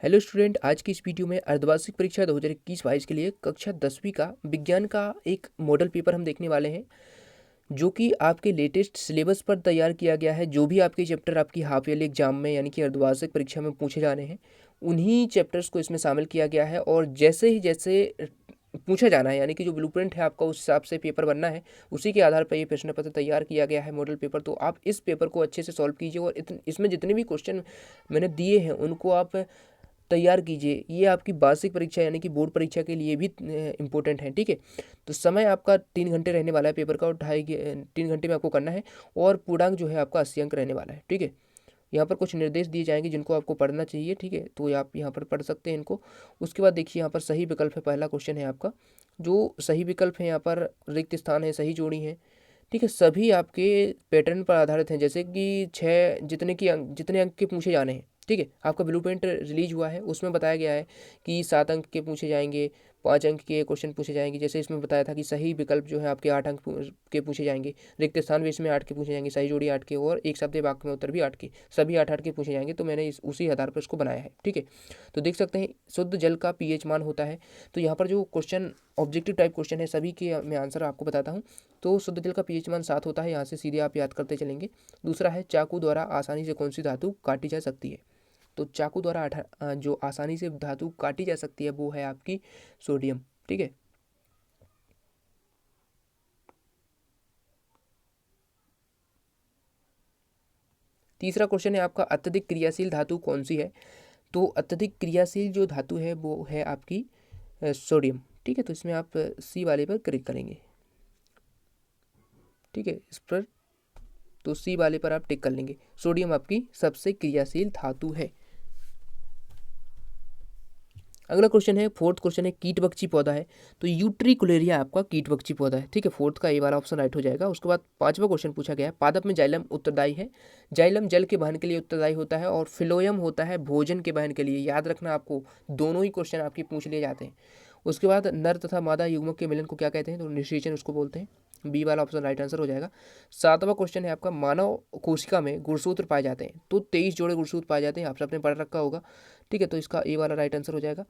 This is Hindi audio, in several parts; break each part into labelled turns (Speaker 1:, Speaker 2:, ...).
Speaker 1: हेलो स्टूडेंट, आज की इस वीडियो में अर्धवार्षिक परीक्षा 2021-22 के लिए कक्षा 10वीं का विज्ञान का एक मॉडल पेपर हम देखने वाले हैं, जो कि आपके लेटेस्ट सिलेबस पर तैयार किया गया है। जो भी आपके चैप्टर आपकी हाफ ईयरली एग्जाम में यानी कि अर्धवार्षिक परीक्षा में पूछे जाने हैं, उन्हीं चैप्टर्स को इसमें शामिल किया गया है। और जैसे पूछा जाना है यानी कि जो ब्लूप्रिंट है आपका, उस हिसाब से पेपर बनना है। उसी के आधार पर ये प्रश्न पत्र तैयार किया गया है, मॉडल पेपर। तो आप इस पेपर को अच्छे से सॉल्व कीजिए और इसमें जितने भी क्वेश्चन मैंने दिए हैं उनको आप तैयार कीजिए। ये आपकी वार्षिक परीक्षा यानी कि बोर्ड परीक्षा के लिए भी इम्पोर्टेंट है, ठीक है। तो समय आपका 3 घंटे रहने वाला है पेपर का, और 3 घंटे में आपको करना है। और पूर्णांक जो है आपका 80 अंक रहने वाला है, ठीक है। यहाँ पर कुछ निर्देश दिए जाएंगे जिनको आपको पढ़ना चाहिए, ठीक है। तो आप यहाँ पर पढ़ सकते हैं इनको। उसके बाद देखिए, यहाँ पर सही विकल्प है। पहला क्वेश्चन है आपका, जो सही विकल्प है यहाँ पर रिक्त स्थान है, सही जोड़ी है, ठीक है। सभी आपके पैटर्न पर आधारित हैं, जैसे कि जितने अंक के पूछे जाने हैं, ठीक है। आपका ब्लूप्रिंट रिलीज हुआ है, उसमें बताया गया है कि 7 अंक के पूछे जाएंगे, 5 अंक के क्वेश्चन पूछे जाएंगे। जैसे इसमें बताया था कि सही विकल्प जो है आपके 8 अंक के पूछे जाएंगे, रिक्त स्थान भी इसमें 8 के पूछे जाएंगे, सही जोड़ी 8 के, और एक शब्द वाक्य में उत्तर भी 8 के, सभी 8-8 के पूछे जाएंगे। तो मैंने उसी आधार पर इसको बनाया है, ठीक है। तो देख सकते हैं, शुद्ध जल का पीएच मान होता है। तो यहाँ पर जो क्वेश्चन ऑब्जेक्टिव टाइप क्वेश्चन है, सभी के मैं आंसर आपको बताता हूँ। तो शुद्ध जल का पीएच मान 7 होता है, यहाँ से सीधे आप याद करते चलेंगे। दूसरा है, चाकू द्वारा आसानी से कौन सी धातु काटी जा सकती है। तो चाकू द्वारा जो आसानी से धातु काटी जा सकती है वो है आपकी सोडियम, ठीक है। तीसरा क्वेश्चन है आपका, अत्यधिक क्रियाशील धातु कौन सी है। तो अत्यधिक क्रियाशील जो धातु है वो है आपकी सोडियम, ठीक है। तो इसमें आप सी वाले पर क्लिक करेंगे, ठीक है, इस पर। तो सी वाले पर आप टिक कर लेंगे, सोडियम आपकी सबसे क्रियाशील धातु है। अगला क्वेश्चन है, फोर्थ क्वेश्चन है, कीटभक्षी पौधा है। तो यूट्रिकुलेरिया आपका कीटभक्षी पौधा है, ठीक है। फोर्थ का ए वाला ऑप्शन राइट हो जाएगा। उसके बाद पांचवा क्वेश्चन पूछा गया है, पादप में जाइलम उत्तरदायी है। जाइलम जल के वहन के लिए उत्तरदायी होता है, और फिलोयम होता है भोजन के वहन के लिए। याद रखना, आपको दोनों ही क्वेश्चन आपके पूछ लिए जाते हैं। उसके बाद नर तथा मादा युग्मक के मिलन को क्या कहते हैं। तो निषेचन उसको बोलते हैं। बी वाला ऑप्शन राइट आंसर हो जाएगा। सातवां क्वेश्चन है आपका, मानव कोशिका में गुणसूत्र पाए जाते हैं। तो 23 जोड़े गुणसूत्र पाए जाते हैं, आप सबने पढ़ रखा होगा, ठीक है। तो इसका ए वाला राइट आंसर हो जाएगा।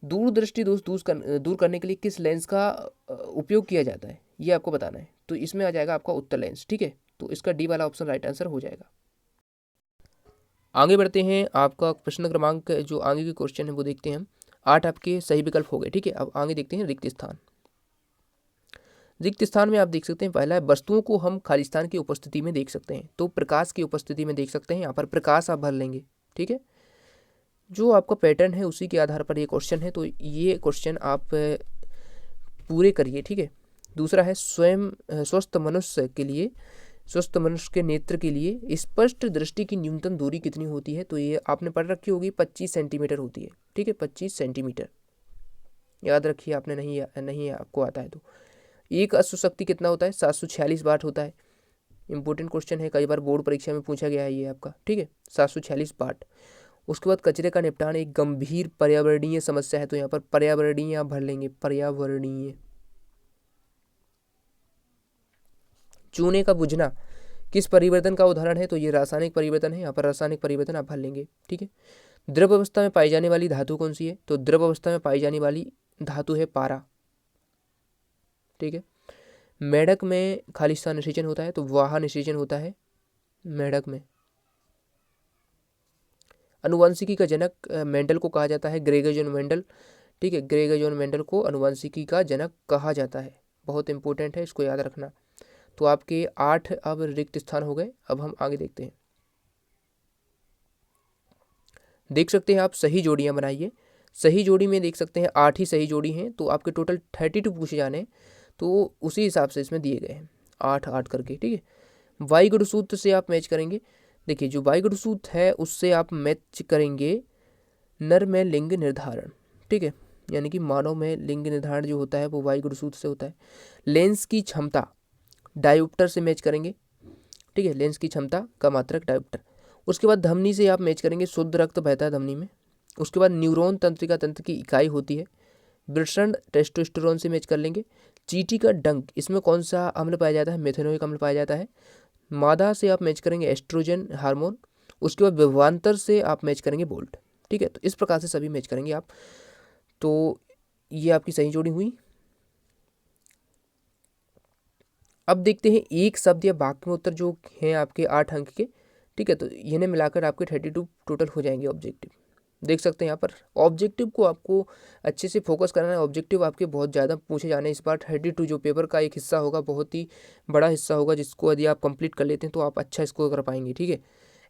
Speaker 1: दूरदृष्टि दोष दूर करने के लिए किस लेंस का उपयोग किया जाता है, ये आपको बताना है। तो इसमें आ जाएगा आपका उत्तल लेंस, ठीक है। तो इसका डी वाला ऑप्शन राइट आंसर हो जाएगा। आगे बढ़ते हैं, आपका प्रश्न क्रमांक जो आगे के क्वेश्चन है वो देखते हैं हम। 8 आपके सही विकल्प हो गए, ठीक है। अब आगे देखते हैं रिक्त स्थान। रिक्त स्थान में आप देख सकते हैं, पहला है, वस्तुओं को हम खाली स्थान की उपस्थिति में देख सकते हैं। तो प्रकाश की उपस्थिति में देख सकते हैं, यहाँ पर प्रकाश आप भर लेंगे, ठीक है। जो आपका पैटर्न है उसी के आधार पर ये क्वेश्चन है, तो ये क्वेश्चन आप पूरे करिए, ठीक है। दूसरा है, स्वस्थ मनुष्य के नेत्र के लिए स्पष्ट दृष्टि की न्यूनतम दूरी कितनी होती है। तो ये आपने पढ़ रखी होगी, 25 सेंटीमीटर होती है, ठीक है। 25 सेंटीमीटर याद रखिए, आपने नहीं आपको आता है तो। एक अश्वशक्ति कितना होता है, 746 वाट होता है। इंपॉर्टेंट क्वेश्चन है, कई बार बोर्ड परीक्षा में पूछा गया है ये आपका, ठीक है, 746 वाट। उसके बाद कचरे का निपटान एक गंभीर पर्यावरणीय समस्या है। तो यहाँ पर पर्यावरणीय आप भर लेंगे, पर्यावरणीय। चूने का बुझना किस परिवर्तन का उदाहरण है। तो ये रासायनिक परिवर्तन है, यहाँ पर रासायनिक परिवर्तन आप भर लेंगे, ठीक है। द्रव अवस्था में पाई जाने वाली धातु कौन सी है। तो द्रव अवस्था में पाई जाने वाली धातु है पारा, ठीक है। मेढक में खाली स्थान निषेचन होता है, तो वाह निषेचन होता है मेढक में। अनुवांशिकी का जनक मेंडल को कहा जाता है, ग्रेगर जॉन मेंडल, ठीक है। ग्रेगर जॉन मेंडल को अनुवांशिकी का जनक कहा जाता है, बहुत इंपॉर्टेंट है, इसको याद रखना। तो आपके 8 अब रिक्त स्थान हो गए। अब हम आगे देखते हैं। देख सकते हैं आप, सही जोड़ियां बनाइए। सही जोड़ी में देख सकते हैं 8 ही सही जोड़ी हैं, तो आपके टोटल 32 पूछे जाने हैं। तो उसी हिसाब से इसमें दिए गए हैं 8-8 करके, ठीक है। वाई गुणसूत्र से आप मैच करेंगे। देखिए, जो वाई गुणसूत्र है उससे आप मैच करेंगे नर में लिंग निर्धारण, ठीक है। यानी कि मानव में लिंग निर्धारण जो होता है वो वाई गुणसूत्र से होता है। लेंस की क्षमता डायोप्टर से मैच करेंगे, ठीक है। लेंस की क्षमता का मात्रक डायोप्टर। उसके बाद धमनी से आप मैच करेंगे, शुद्ध रक्त बहता है धमनी में। उसके बाद न्यूरॉन तंत्रिका तंत्र की इकाई होती है। वृषण टेस्टोस्टेरोन से मैच कर लेंगे। चींटी का डंक, इसमें कौन सा अम्ल पाया जाता है, मेथेनोइक अम्ल पाया जाता है। मादा से आप मैच करेंगे एस्ट्रोजन हार्मोन। उसके बाद विभवांतर से आप मैच करेंगे बोल्ट। ठीक है। तो इस प्रकार से सभी मैच करेंगे आप। तो ये आपकी सही जोड़ी हुई। अब देखते हैं एक शब्द या वाक्य में उत्तर जो हैं आपके 8 अंक के, ठीक है। तो इन्हें मिलाकर आपके 32 टोटल हो जाएंगे ऑब्जेक्टिव। देख सकते हैं यहाँ पर ऑब्जेक्टिव को आपको अच्छे से फोकस करना है। ऑब्जेक्टिव आपके बहुत ज़्यादा पूछे जाने इस बार। 32 जो पेपर का एक हिस्सा होगा, बहुत ही बड़ा हिस्सा होगा, जिसको यदि आप कंप्लीट कर लेते हैं तो आप अच्छा स्कोर कर पाएंगे, ठीक है।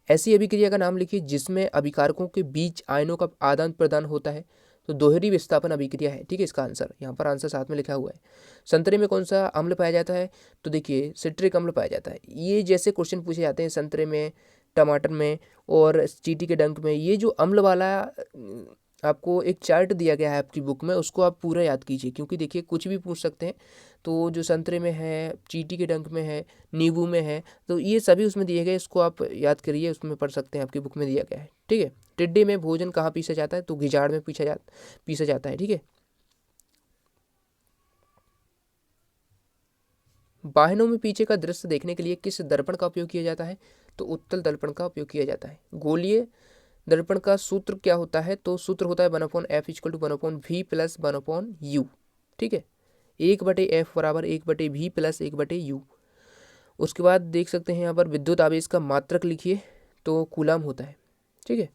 Speaker 1: ऐसी अभिक्रिया का नाम लिखिए जिसमें अभिकारकों के बीच आयनों का आदान प्रदान होता है। तो दोहरी विस्थापन अभिक्रिया है, ठीक है। इसका आंसर यहाँ पर आंसर साथ में लिखा हुआ है। संतरे में कौन सा अम्ल पाया जाता है? तो देखिए सिट्रिक अम्ल पाया जाता है। ये जैसे क्वेश्चन पूछे जाते हैं संतरे में, टमाटर में और चींटी के डंक में, ये जो अम्ल वाला आपको एक चार्ट दिया गया है आपकी बुक में, उसको आप पूरा याद कीजिए, क्योंकि देखिए कुछ भी पूछ सकते हैं। तो जो संतरे में है, चींटी के डंक में है, नींबू में है, तो ये सभी उसमें दिए गए, इसको आप याद करिए, उसमें पढ़ सकते हैं, आपकी बुक में दिया गया है, ठीक है। टिड्डे में भोजन कहाँ पीसा जाता है? तो घिजाड़ में पीसा जाता है, ठीक है। वाहनों में पीछे का दृश्य देखने के लिए किस दर्पण का उपयोग किया जाता है? तो उत्तल दर्पण का उपयोग किया जाता है। गोलीय दर्पण का सूत्र क्या होता है? तो सूत्र होता है 1/f = 1/v + 1/u, ठीक है। 1/f बराबर 1/v + 1/u। उसके बाद देख सकते हैं यहाँ पर विद्युत आवेश का मात्रक लिखिए, तो कूलाम होता है, ठीक है।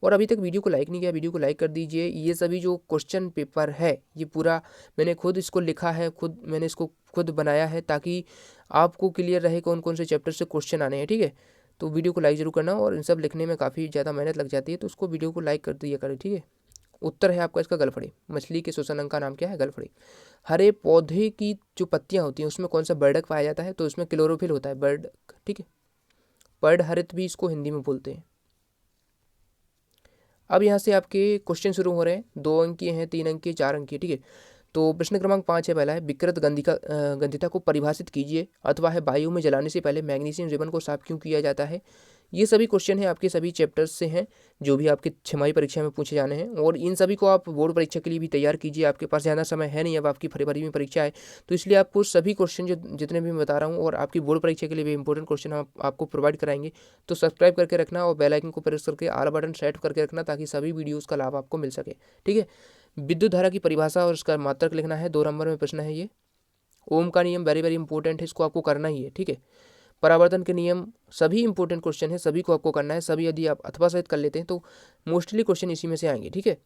Speaker 1: और अभी तक वीडियो को लाइक नहीं किया, वीडियो को लाइक कर दीजिए। ये सभी जो क्वेश्चन पेपर है ये पूरा मैंने खुद इसको लिखा है, मैंने इसको खुद बनाया है, ताकि आपको क्लियर रहे कौन कौन से चैप्टर से क्वेश्चन आने हैं, ठीक है। तो वीडियो को लाइक जरूर करना, और इन सब लिखने में काफ़ी ज़्यादा मेहनत लग जाती है, तो उसको वीडियो को लाइक कर दिया करें, ठीक है। उत्तर है आपका इसका गलफड़ी। मछली के श्वसन अंग का नाम क्या है? गलफड़ी। हरे पौधे की जो पत्तियां होती हैं उसमें कौन सा वर्डक पाया जाता है? तो इसमें क्लोरोफिल होता है, वर्डक, ठीक है। पर्णहरित भी इसको हिंदी में बोलते हैं। अब यहाँ से आपके क्वेश्चन शुरू हो रहे हैं। 2 अंकीय हैं, 3 अंकीय, 4 अंकीय, ठीक है। तो प्रश्न क्रमांक 5 है, पहला है विकृत गंधिता को परिभाषित कीजिए, अथवा है वायु में जलाने से पहले मैग्नीशियम रिबन को साफ क्यों किया जाता है? ये सभी क्वेश्चन हैं आपके सभी चैप्टर्स से हैं, जो भी आपके छमाही परीक्षा में पूछे जाने हैं, और इन सभी को आप बोर्ड परीक्षा के लिए भी तैयार कीजिए। आपके पास ज़्यादा समय है नहीं, अब आपकी फरवरी में परीक्षा है, तो इसलिए आपको सभी क्वेश्चन जितने भी मैं बता रहा हूँ, और आपकी बोर्ड परीक्षा के लिए भी इंपॉर्टेंट क्वेश्चन हम आपको प्रोवाइड कराएंगे। तो सब्सक्राइब करके रखना और बेल आइकन को प्रेस करके ऑल बटन सेट करके रखना, ताकि सभी वीडियोज़ का लाभ आपको मिल सके, ठीक है। विद्युत धारा की परिभाषा और उसका मात्रक लिखना है। 2 नंबर में प्रश्न है ये। ओम का नियम वेरी वेरी इंपॉर्टेंट है, इसको आपको करना ही है, ठीक है। परावर्तन के नियम, सभी इंपॉर्टेंट क्वेश्चन है, सभी को आपको करना है। सभी यदि आप अथवा सहित कर लेते हैं तो मोस्टली क्वेश्चन इसी में से आएंगे, ठीक है।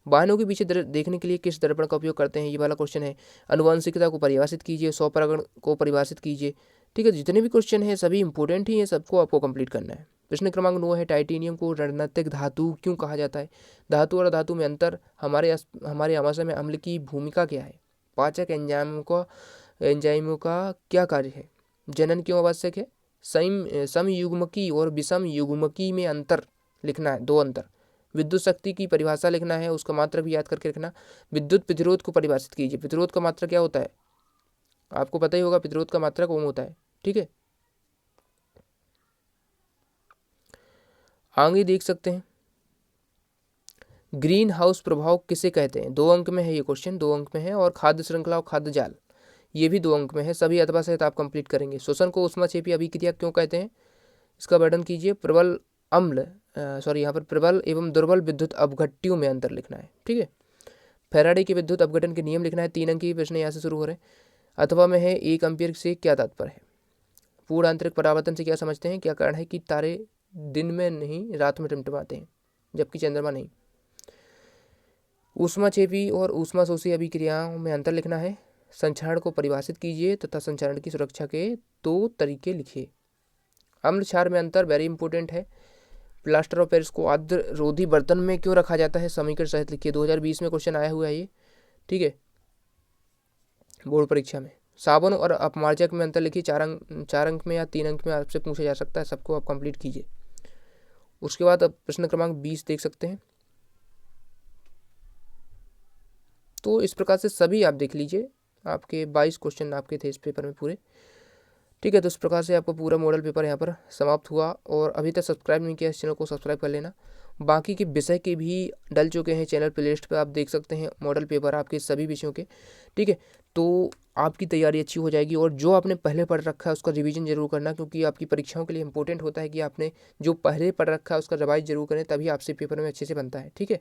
Speaker 1: वाहनों के पीछे देखने के लिए किस दर्पण का उपयोग करते हैं? ये वाला क्वेश्चन है। अनुवांशिकता को परिभाषित कीजिए, स्वपरागण को परिभाषित कीजिए, ठीक है। जितने भी क्वेश्चन हैं सभी इंपॉर्टेंट ही हैं, सबको आपको कंप्लीट करना है। प्रश्न क्रमांक 9 है, टाइटेनियम को रणनीतिक धातु क्यों कहा जाता है? धातु और धातु में अंतर, हमारे आमाशय में अम्ल की भूमिका क्या है? पाचक एंजाइमों का क्या कार्य है? जनन क्यों आवश्यक है? समयुग्मकी और विषम युग्मकी में अंतर लिखना है, 2 अंतर। विद्युत शक्ति की परिभाषा लिखना है, उसका मात्रक भी याद करके रखना। विद्युत प्रतिरोध को परिभाषित कीजिए। प्रतिरोध का मात्रक क्या होता है? आपको पता ही होगा, प्रतिरोध का मात्रक ओम होता है, ठीक है। आगे देख सकते हैं ग्रीन हाउस प्रभाव किसे कहते हैं? 2 अंक में है ये क्वेश्चन, 2 अंक में है। और खाद्य श्रृंखला और खाद्य जाल, ये भी 2 अंक में है। सभी अथवा सहित आप कंप्लीट करेंगे। श्वसन को ऊष्माक्षेपी अभिक्रिया क्यों कहते हैं? इसका वर्णन कीजिए। प्रबल यहाँ पर प्रबल एवं दुर्बल विद्युत अपघट्यों में अंतर लिखना है, ठीक है। फैराडे के विद्युत अपघटन के नियम लिखना है। 3 अंक की प्रश्न यहाँ से शुरू हो रहे हैं। अथवा में है 1 एम्पीयर से क्या तात्पर्य है? पूर्ण आंतरिक परावर्तन से क्या समझते हैं? क्या कारण है कि तारे दिन में नहीं रात में टिमटिमाते हैं, जबकि चंद्रमा नहीं? ऊष्माक्षेपी और ऊष्माशोषी अभिक्रियाओं में अंतर लिखना है। संचरण को परिभाषित कीजिए तथा संचरण की सुरक्षा के 2 तरीके लिखिए। अम्ल क्षार में अंतर वेरी इंपॉर्टेंट है। प्लास्टर ऑफ पेरिस को आर्द्र रोधी बर्तन में क्यों रखा जाता है? समीकरण सहित लिखिए। 2020 में क्वेश्चन आया हुआ है ये, ठीक है, बोर्ड परीक्षा में। साबुन और अपमार्जक में अंतर लिखिए। 4 अंक में या 3 अंक में आपसे पूछा जा सकता है, सबको आप कंप्लीट कीजिए। उसके बाद अब प्रश्न क्रमांक 20 देख सकते हैं। तो इस प्रकार से सभी आप देख लीजिए, आपके 22 क्वेश्चन आपके थे इस पेपर में पूरे, ठीक है। तो इस प्रकार से आपका पूरा मॉडल पेपर यहाँ पर समाप्त हुआ। और अभी तक सब्सक्राइब नहीं किया इस चैनल को सब्सक्राइब कर लेना। बाकी के विषय के भी डल चुके हैं चैनल प्लेलिस्ट पे, आप देख सकते हैं मॉडल पेपर आपके सभी विषयों के, ठीक है। तो आपकी तैयारी अच्छी हो जाएगी। और जो आपने पहले पढ़ रखा है उसका रिवीजन जरूर करना, क्योंकि आपकी परीक्षाओं के लिए इंपॉर्टेंट होता है कि आपने जो पहले पढ़ रखा है उसका रिवाइज जरूर करें, तभी आपसे पेपर में अच्छे से बनता है। ठीक है।